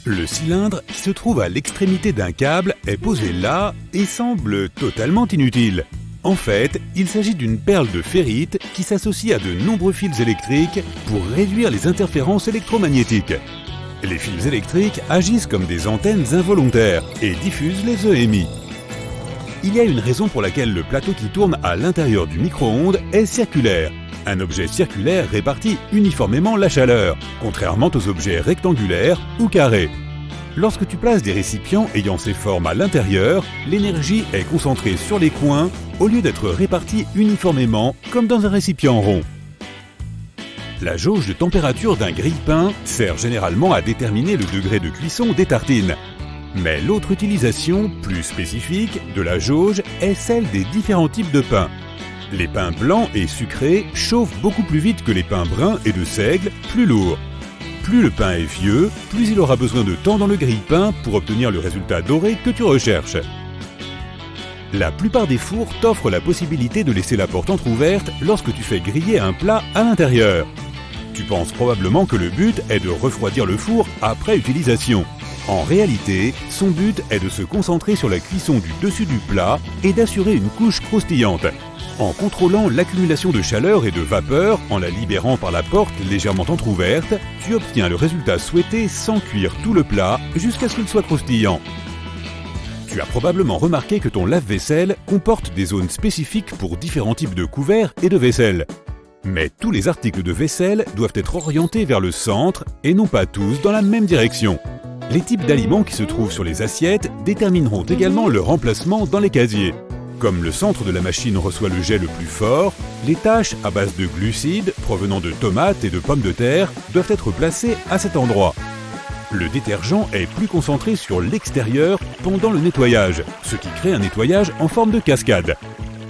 Le cylindre qui se trouve à l'extrémité d'un câble est posé là et semble totalement inutile. En fait, il s'agit d'une perle de ferrite qui s'associe à de nombreux fils électriques pour réduire les interférences électromagnétiques. Les fils électriques agissent comme des antennes involontaires et diffusent les EMI. Il y a une raison pour laquelle le plateau qui tourne à l'intérieur du micro-ondes est circulaire. Un objet circulaire répartit uniformément la chaleur, contrairement aux objets rectangulaires ou carrés. Lorsque tu places des récipients ayant ces formes à l'intérieur, l'énergie est concentrée sur les coins au lieu d'être répartie uniformément comme dans un récipient rond. La jauge de température d'un grille-pain sert généralement à déterminer le degré de cuisson des tartines. Mais l'autre utilisation, plus spécifique, de la jauge est celle des différents types de pain. Les pains blancs et sucrés chauffent beaucoup plus vite que les pains bruns et de seigle, plus lourds. Plus le pain est vieux, plus il aura besoin de temps dans le grille-pain pour obtenir le résultat doré que tu recherches. La plupart des fours t'offrent la possibilité de laisser la porte entrouverte lorsque tu fais griller un plat à l'intérieur. Tu penses probablement que le but est de refroidir le four après utilisation. En réalité, son but est de se concentrer sur la cuisson du dessus du plat et d'assurer une couche croustillante. En contrôlant l'accumulation de chaleur et de vapeur, en la libérant par la porte légèrement entrouverte, tu obtiens le résultat souhaité sans cuire tout le plat jusqu'à ce qu'il soit croustillant. Tu as probablement remarqué que ton lave-vaisselle comporte des zones spécifiques pour différents types de couverts et de vaisselle. Mais tous les articles de vaisselle doivent être orientés vers le centre et non pas tous dans la même direction. Les types d'aliments qui se trouvent sur les assiettes détermineront également leur emplacement dans les casiers. Comme le centre de la machine reçoit le jet le plus fort, les tâches à base de glucides provenant de tomates et de pommes de terre doivent être placées à cet endroit. Le détergent est plus concentré sur l'extérieur pendant le nettoyage, ce qui crée un nettoyage en forme de cascade.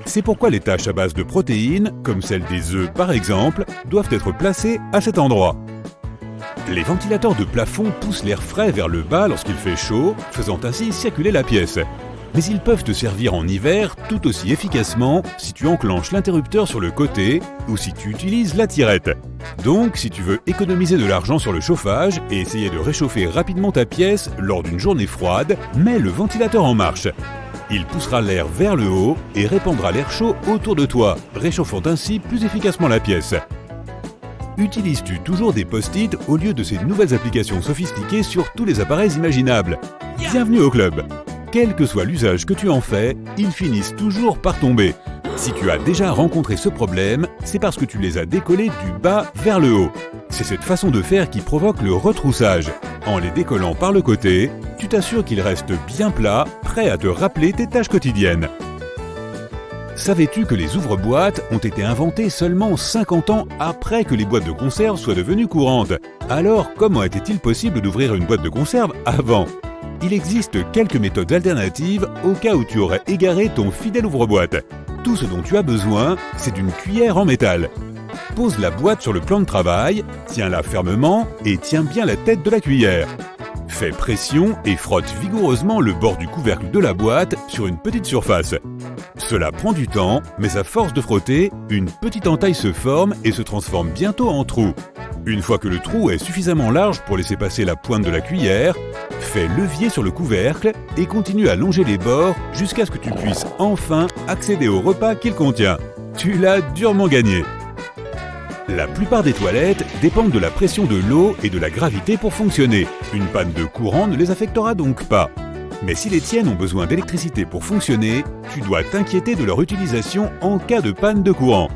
C'est pourquoi les tâches à base de protéines, comme celles des œufs par exemple, doivent être placées à cet endroit. Les ventilateurs de plafond poussent l'air frais vers le bas lorsqu'il fait chaud, faisant ainsi circuler la pièce. Mais ils peuvent te servir en hiver tout aussi efficacement si tu enclenches l'interrupteur sur le côté ou si tu utilises la tirette. Donc, si tu veux économiser de l'argent sur le chauffage et essayer de réchauffer rapidement ta pièce lors d'une journée froide, mets le ventilateur en marche. Il poussera l'air vers le haut et répandra l'air chaud autour de toi, réchauffant ainsi plus efficacement la pièce. Utilises-tu toujours des post-it au lieu de ces nouvelles applications sophistiquées sur tous les appareils imaginables? Bienvenue au club! Quel que soit l'usage que tu en fais, ils finissent toujours par tomber. Si tu as déjà rencontré ce problème, c'est parce que tu les as décollés du bas vers le haut. C'est cette façon de faire qui provoque le retroussage. En les décollant par le côté, tu t'assures qu'ils restent bien plats, prêts à te rappeler tes tâches quotidiennes. Savais-tu que les ouvre-boîtes ont été inventés seulement 50 ans après que les boîtes de conserve soient devenues courantes? Alors, comment était-il possible d'ouvrir une boîte de conserve avant? Il existe quelques méthodes alternatives au cas où tu aurais égaré ton fidèle ouvre-boîte. Tout ce dont tu as besoin, c'est d'une cuillère en métal. Pose la boîte sur le plan de travail, tiens-la fermement et tiens bien la tête de la cuillère. Fais pression et frotte vigoureusement le bord du couvercle de la boîte sur une petite surface. Cela prend du temps, mais à force de frotter, une petite entaille se forme et se transforme bientôt en trou. Une fois que le trou est suffisamment large pour laisser passer la pointe de la cuillère, fais levier sur le couvercle et continue à longer les bords jusqu'à ce que tu puisses enfin accéder au repas qu'il contient. Tu l'as durement gagné. La plupart des toilettes dépendent de la pression de l'eau et de la gravité pour fonctionner. Une panne de courant ne les affectera donc pas. Mais si les tiennes ont besoin d'électricité pour fonctionner, tu dois t'inquiéter de leur utilisation en cas de panne de courant.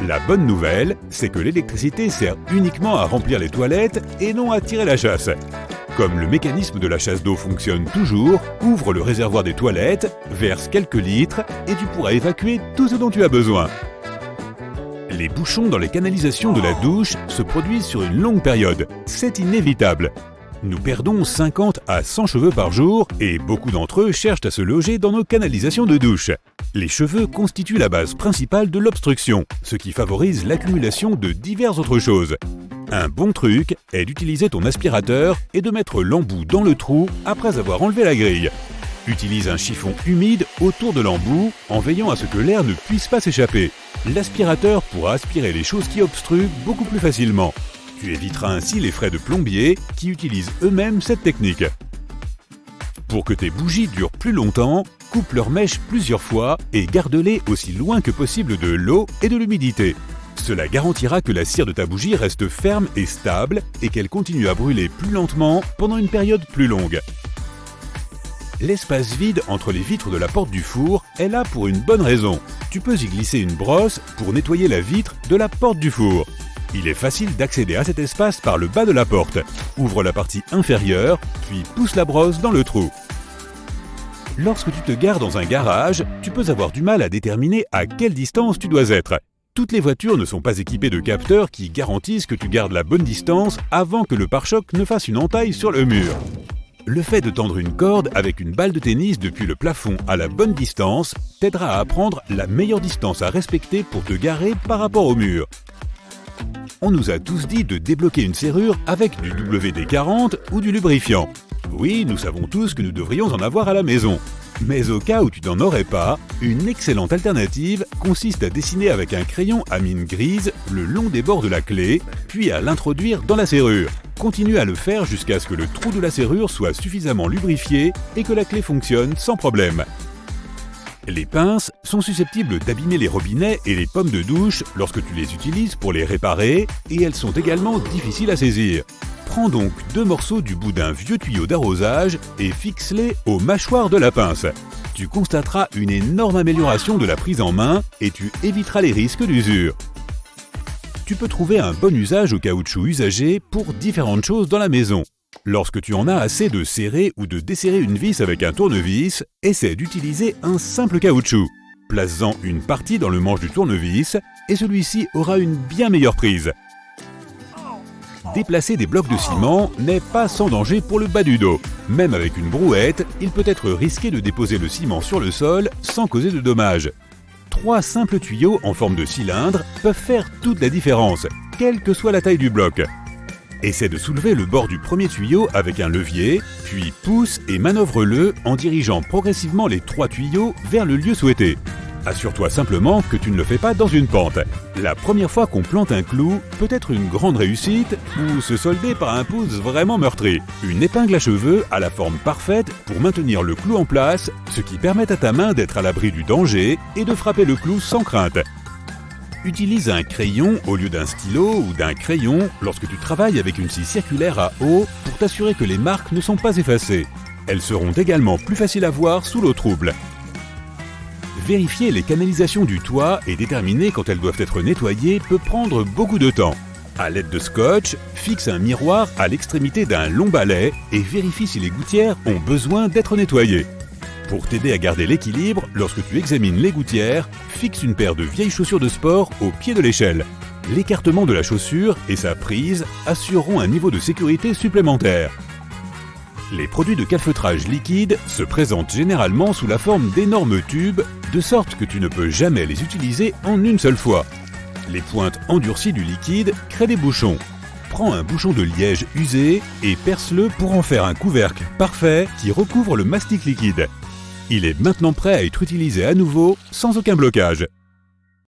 La bonne nouvelle, c'est que l'électricité sert uniquement à remplir les toilettes et non à tirer la chasse. Comme le mécanisme de la chasse d'eau fonctionne toujours, ouvre le réservoir des toilettes, verse quelques litres et tu pourras évacuer tout ce dont tu as besoin. Les bouchons dans les canalisations de la douche se produisent sur une longue période. C'est inévitable. Nous perdons 50 à 100 cheveux par jour et beaucoup d'entre eux cherchent à se loger dans nos canalisations de douche. Les cheveux constituent la base principale de l'obstruction, ce qui favorise l'accumulation de diverses autres choses. Un bon truc est d'utiliser ton aspirateur et de mettre l'embout dans le trou après avoir enlevé la grille. Utilise un chiffon humide autour de l'embout en veillant à ce que l'air ne puisse pas s'échapper. L'aspirateur pourra aspirer les choses qui obstruent beaucoup plus facilement. Tu éviteras ainsi les frais de plombier qui utilisent eux-mêmes cette technique. Pour que tes bougies durent plus longtemps, coupe leurs mèches plusieurs fois et garde-les aussi loin que possible de l'eau et de l'humidité. Cela garantira que la cire de ta bougie reste ferme et stable et qu'elle continue à brûler plus lentement pendant une période plus longue. L'espace vide entre les vitres de la porte du four est là pour une bonne raison. Tu peux y glisser une brosse pour nettoyer la vitre de la porte du four. Il est facile d'accéder à cet espace par le bas de la porte. Ouvre la partie inférieure, puis pousse la brosse dans le trou. Lorsque tu te gares dans un garage, tu peux avoir du mal à déterminer à quelle distance tu dois être. Toutes les voitures ne sont pas équipées de capteurs qui garantissent que tu gardes la bonne distance avant que le pare-choc ne fasse une entaille sur le mur. Le fait de tendre une corde avec une balle de tennis depuis le plafond à la bonne distance t'aidera à apprendre la meilleure distance à respecter pour te garer par rapport au mur. On nous a tous dit de débloquer une serrure avec du WD-40 ou du lubrifiant. Oui, nous savons tous que nous devrions en avoir à la maison. Mais au cas où tu n'en aurais pas, une excellente alternative consiste à dessiner avec un crayon à mine grise le long des bords de la clé, puis à l'introduire dans la serrure. Continue à le faire jusqu'à ce que le trou de la serrure soit suffisamment lubrifié et que la clé fonctionne sans problème. Les pinces sont susceptibles d'abîmer les robinets et les pommes de douche lorsque tu les utilises pour les réparer et elles sont également difficiles à saisir. Prends donc 2 morceaux du bout d'un vieux tuyau d'arrosage et fixe-les aux mâchoires de la pince. Tu constateras une énorme amélioration de la prise en main et tu éviteras les risques d'usure. Tu peux trouver un bon usage au caoutchouc usagé pour différentes choses dans la maison. Lorsque tu en as assez de serrer ou de desserrer une vis avec un tournevis, essaie d'utiliser un simple caoutchouc. Place-en une partie dans le manche du tournevis et celui-ci aura une bien meilleure prise. Déplacer des blocs de ciment n'est pas sans danger pour le bas du dos. Même avec une brouette, il peut être risqué de déposer le ciment sur le sol sans causer de dommages. 3 simples tuyaux en forme de cylindre peuvent faire toute la différence, quelle que soit la taille du bloc. Essaie de soulever le bord du premier tuyau avec un levier, puis pousse et manœuvre-le en dirigeant progressivement les 3 tuyaux vers le lieu souhaité. Assure-toi simplement que tu ne le fais pas dans une pente. La première fois qu'on plante un clou peut être une grande réussite ou se solder par un pouce vraiment meurtri. Une épingle à cheveux a la forme parfaite pour maintenir le clou en place, ce qui permet à ta main d'être à l'abri du danger et de frapper le clou sans crainte. Utilise un crayon au lieu d'un stylo ou d'un crayon lorsque tu travailles avec une scie circulaire à eau pour t'assurer que les marques ne sont pas effacées. Elles seront également plus faciles à voir sous l'eau trouble. Vérifier les canalisations du toit et déterminer quand elles doivent être nettoyées peut prendre beaucoup de temps. À l'aide de scotch, fixe un miroir à l'extrémité d'un long balai et vérifie si les gouttières ont besoin d'être nettoyées. Pour t'aider à garder l'équilibre, lorsque tu examines les gouttières, fixe une paire de vieilles chaussures de sport au pied de l'échelle. L'écartement de la chaussure et sa prise assureront un niveau de sécurité supplémentaire. Les produits de calfeutrage liquide se présentent généralement sous la forme d'énormes tubes, de sorte que tu ne peux jamais les utiliser en une seule fois. Les pointes endurcies du liquide créent des bouchons. Prends un bouchon de liège usé et perce-le pour en faire un couvercle parfait qui recouvre le mastic liquide. Il est maintenant prêt à être utilisé à nouveau sans aucun blocage.